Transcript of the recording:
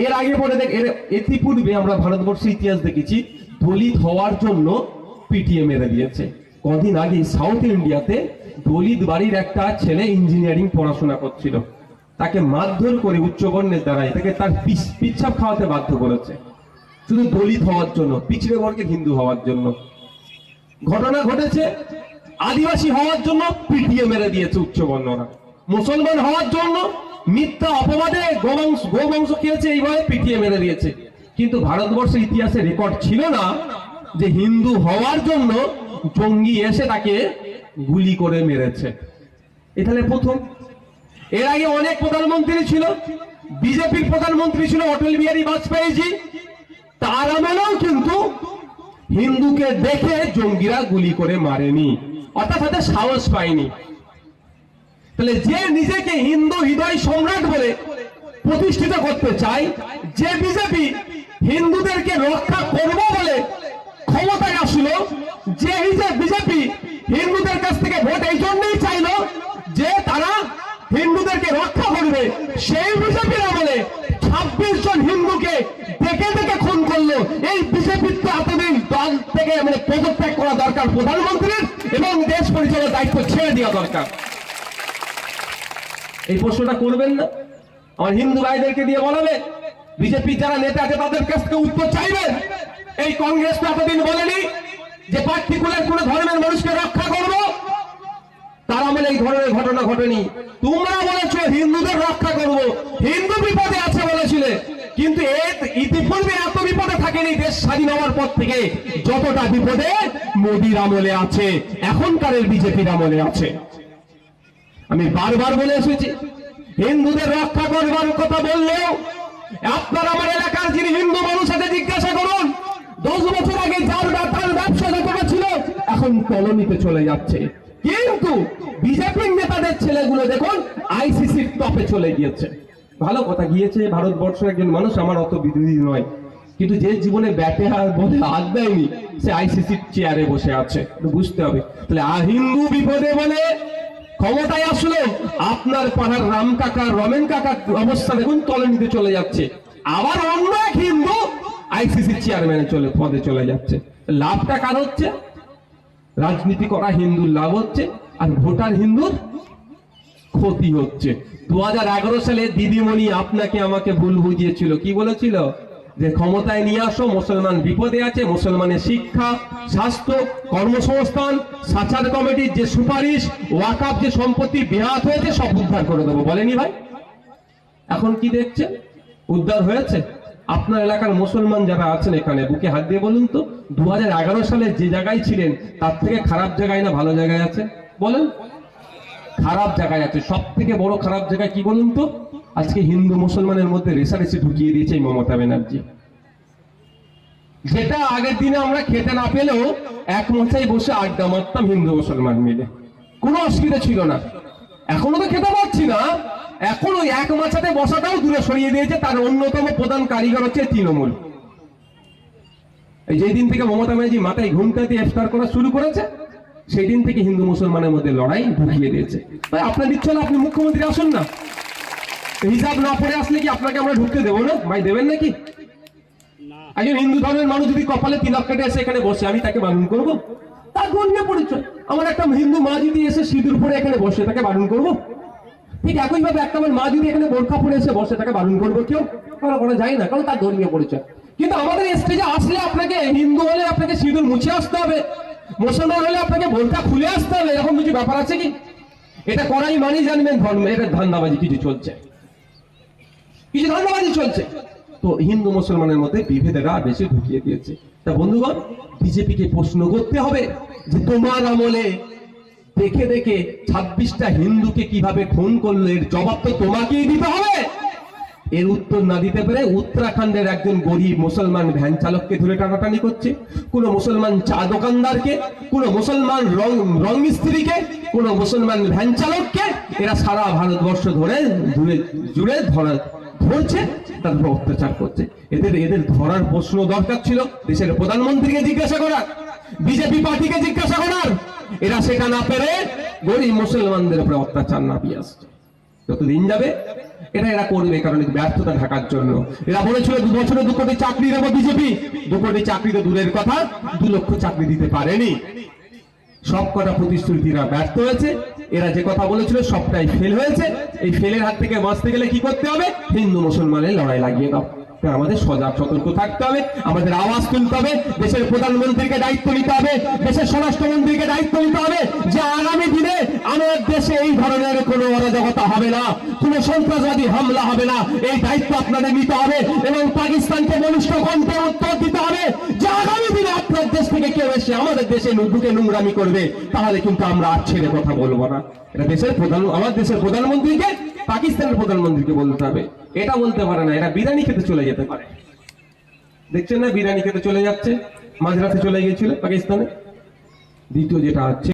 এর আগে পরে ইতিপূর্বে আমরা ভারতবর্ষের ইতিহাস দেখেছি দলিত হওয়ার জন্য পিটিয়ে মেরে দিয়েছে। কদিন আগে সাউথ ইন্ডিয়াতে দলিত বাড়ির একটা ছেলে ইঞ্জিনিয়ারিং পড়াশোনা করছিল, তাকে মারধর করে উচ্চবর্ণের দ্বারাই তাকে তার পিচ্ছাপ খাওয়াতে বাধ্য করেছে, শুধু দলিত হওয়ার জন্য, পিছড়ে বর্গের হিন্দু হওয়ার জন্য। ঘটনা ঘটেছে আদিবাসী হওয়ার জন্য পিটিয়ে মেরে দিয়েছে উচ্চবর্ণরা, মুসলমান হওয়ার জন্য মিথ্যা অপবাদে গোবংশ খেয়েছে, এইভাবে পিটিয়ে মেরে দিয়েছে। কিন্তু ভারতবর্ষের ইতিহাসে রেকর্ড ছিল না যে হিন্দু হওয়ার জন্য জঙ্গি এসে তাকে গুলি করে মেরেছে। এখানে প্রথম। এর আগে অনেক প্রধানমন্ত্রী ছিল, বিজেপির প্রধানমন্ত্রী ছিল অটল বিহারী বাজপেয়ীজি, তার আমলেও কিন্তু হিন্দুকে দেখে জঙ্গিরা গুলি করে মারেনি, অর্থাৎ তাদের সাহস পায়নি। তাহলে যে নিজেকে হিন্দু হৃদয় সম্রাট বলে প্রতিষ্ঠিত করতে চায়, যে বিজেপি হিন্দুদেরকে রক্ষা করব বলে ক্ষমতায় আসলো, যে বিজেপি হিন্দুদের কাছ থেকে ভোট এই জন্যই চাইলো যে তারা হিন্দুদেরকে রক্ষা করবে, সেই বিজেপির আমলে 26 জন হিন্দুকে দেখে দেখে খুন করলো। এই বিজেপির তো এতদিন দল থেকে পদত্যাগ করা দরকার প্রধানমন্ত্রীর, এবং দেশ পরিচালনার দায়িত্ব ছেড়ে দেওয়া দরকার। এই প্রশ্নটা করবেন না? আমার হিন্দু ভাইদেরকে দিয়ে বলাবে, বিজেপি যারা নেতা আছে তাদের কাছ থেকে উত্তর চাইবেন। এই কংগ্রেস তো এতদিন বলেনি যে পার্টিকুলার কোন ধর্মের মানুষকে রক্ষা করবো, তার আমলে এই ধরনের ঘটনা ঘটেনি। তোমরা বলেছো হিন্দুদের রক্ষা করব, হিন্দু বিপদে আছে বলেছিলে, কিন্তু ইতিপূর্বে এত বিপদে থাকেনি দেশ স্বাধীন হওয়ার পর থেকে যতটা বিপদে মোদির আমলে আছে, এখনকার বিজেপির আমলে আছে। আমি বারবার বলে এসেছি, হিন্দুদের রক্ষা করবার কথা বললেও আপনার আমার এলাকার যিনি হিন্দু মানুষ আছে জিজ্ঞাসা করুন, 10 বছর আগে যার ব্যবসা যতটা ছিল এখন কলোনিতে চলে যাচ্ছে। কিন্তু বিজেপির নেতাদের ছেলেগুলো দেখুন আইসিসির টপে চলে গিয়েছে। ভালো কথা, গিয়েছে ভারতবর্ষের একজন মানুষ, আমার অত বিরোধী নয়, কিন্তু যে জীবনে ব্যাটে বলে হাত দেয়নি সে আইসিসির চেয়ারে বসে আছে, বুঝতে হবে। তাহলে হিন্দু বিপদে বলে ক্ষমতায় আসলো, আপনার পাড়ার রাম কাকা রমেন কাকার অবস্থা দেখুন কলোনিতে চলে যাচ্ছে, আবার অন্য এক হিন্দু আইসিসির চেয়ারম্যানে পদে চলে যাচ্ছে। লাভটা কার হচ্ছে? রাজনীতি করা হিন্দুর লাভ হচ্ছে, আর ভোটার হিন্দুর ক্ষতি হচ্ছে। 2011 সালে দিদিমণি আপনাকে আমাকে ভুল বুঝিয়েছিল, কি বলেছিল? যে ক্ষমতায় নিয়ে আসো, মুসলমান বিপদে আছে, মুসলমানের শিক্ষা, স্বাস্থ্য, কর্মসংস্থান, সাচার কমিটির যে সুপারিশ, ওয়াকাফ যে সম্পত্তি বেহাত হয়েছে সব উদ্ধার করে দেবো, বলেনি ভাই? এখন কি দেখছে? উদ্ধার হয়েছে? আপনার এলাকার মুসলমান যারা আছেন এখানে বুকে হাত দিয়ে বলুন তো, 2011 সালে যে জায়গায় ছিলেন তার থেকে খারাপ জায়গায় না ভালো জায়গায় আছে? বলেন। খারাপ জায়গায় আছে। সব থেকে বড় খারাপ জায়গায় কি বলুন তো? আজকে হিন্দু মুসলমানের মধ্যে রেষারেষি ঢুকিয়ে দিয়েছে মমতা ব্যানার্জি। যেটা আগের দিনে আমরা খেতে না পেলেও এক মশাই বসে আড্ডা মারতাম হিন্দু মুসলমান মিলে, কোনো অসুবিধা ছিল না। এখনো তো খেতে পাচ্ছি না, এখন ওই এক মাছাতে বসাটাও দূরে সরিয়ে দিয়েছে। তার অন্যতম প্রধান কারিগর হচ্ছে তৃণমূল। এই যেদিন থেকে মমতা ব্যানার্জি মাথায় ঘুমটা দিয়ে ইফতার করা শুরু করেছে, সেই দিন থেকে হিন্দু মুসলমানের মধ্যে লড়াই ঢুকিয়ে দিয়েছে। ভাই আপনার ইচ্ছা হলে আপনি মুখ্যমন্ত্রী আসুন না, হিসাব না পড়ে আসলে কি আপনাকে আমরা ঢুকতে দেবো না? ভাই দেবেন নাকি? একজন হিন্দু ধর্মের মানুষ যদি কপালে তিলক কেটে এসে এখানে বসে, আমি তাকে বারণ করবো? তার ধর্মীয় পরিচয়। আমার একটা হিন্দু মা যদি এসে সিঁদুর পরে এখানে বসে, তাকে বারণ করবো? ঠিক একইভাবে একটা আমার মা যদি এখানে বোরখা পরে এসে বসে, তাকে বারণ করবো? কেউ করা যায় না, কারণ তার ধর্মীয় পরিচয়। কিন্তু আমাদের স্টেজে আসলে আপনাকে হিন্দু হলে আপনাকে সিঁদুর মুছে আসতে হবে, মুসলমান হলে আপনাকে বোরখা খুলে আসতে হবে, এরকম কিছু ব্যাপার আছে কি? এটা করাই মানে জানবেন ধর্ম, এটা ধান্দাবাজি কিছু চলছে, কিছু ধান্দাবাজি চলছে। তো হিন্দু মুসলমানের মধ্যে বিভেদেরা বেশি ঢুকিয়ে দিয়েছে। তা বন্ধুগণ, বিজেপিকে প্রশ্ন করতে হবে যে তোমার আমলে দেখে দেখে 26টা হিন্দুকে কিভাবে খুন করলো, এর জবাব তো তোমাকেই দিতে হবে। এর উত্তর না দিতে পেরে উত্তরাখণ্ডের একজন গরিব মুসলমান ভ্যান চালককে ধরে টানাটানি করছে, কোন মুসলমান চা দোকানদারকে, কোন মুসলমান রং মিস্ত্রিকে, কোন মুসলমান ভ্যান চালককে এরা সারা ভারতবর্ষ ধরে জুড়ে ধরছে, তারপর অত্যাচার করছে। এদের ধরার প্রশ্ন দরকার ছিল দেশের প্রধানমন্ত্রীকে জিজ্ঞাসা করার, বিজেপি পার্টিকে জিজ্ঞাসা করার। এরা সেটা না পেরে গরিব মুসলমানদের উপরে অত্যাচার নামিয়ে আসছে। যতদিন যাবে এটা এরা করবে কারণ ব্যর্থতা ঢাকার জন্য। এরা বলেছিল 2 বছরে 2 কোটি চাকরি দেবো বিজেপি, 2 কোটি চাকরি তো দূরের কথা, 2 লক্ষ চাকরি দিতে পারেনি। সব কটা প্রতিশ্রুতিরা ব্যর্থ হয়েছে। এরা যে কথা বলেছিল সবটাই ফেল হয়েছে। এই ফেলের হাত থেকে বাঁচতে গেলে কি করতে হবে? হিন্দু মুসলমানের লড়াই লাগিয়ে দাও। আমাদের সজাগ সতর্ক থাকতে হবে, আমাদের আওয়াজ তুলতে হবে, দেশের প্রধানমন্ত্রীকে দায়িত্ব নিতে হবে, দেশের স্বরাষ্ট্রমন্ত্রীকে দায়িত্ব নিতে হবে যে আগামী দিনে আমাদের দেশে এই ধরনের কোনো অরাজকতা হবে না, কোনো সন্ত্রাসবাদী হামলা হবে না। এই দায়িত্ব আপনাদের নিতে হবে এবং পাকিস্তানকে বলিষ্ঠ কণ্ঠে উত্তর দিতে হবে যে আগামী দিনে আপনার দেশ থেকে কেউ এসে আমাদের দেশে ঢুকে নোংরামি করবে, তাহলে কিন্তু আমরা আর ছেড়ে কথা বলবো না। এটা আমার দেশের প্রধানমন্ত্রীকে পাকিস্তানের প্রধানমন্ত্রীকে বলতে হবে। এটা বলতে পারে না, এরা বিরিয়ানি খেতে চলে যেতে পারে। দেখছেন না বিরিয়ানি খেতে চলে যাচ্ছে, মাঝরাতে চলে গিয়েছিল পাকিস্তানে। দ্বিতীয় যেটা হচ্ছে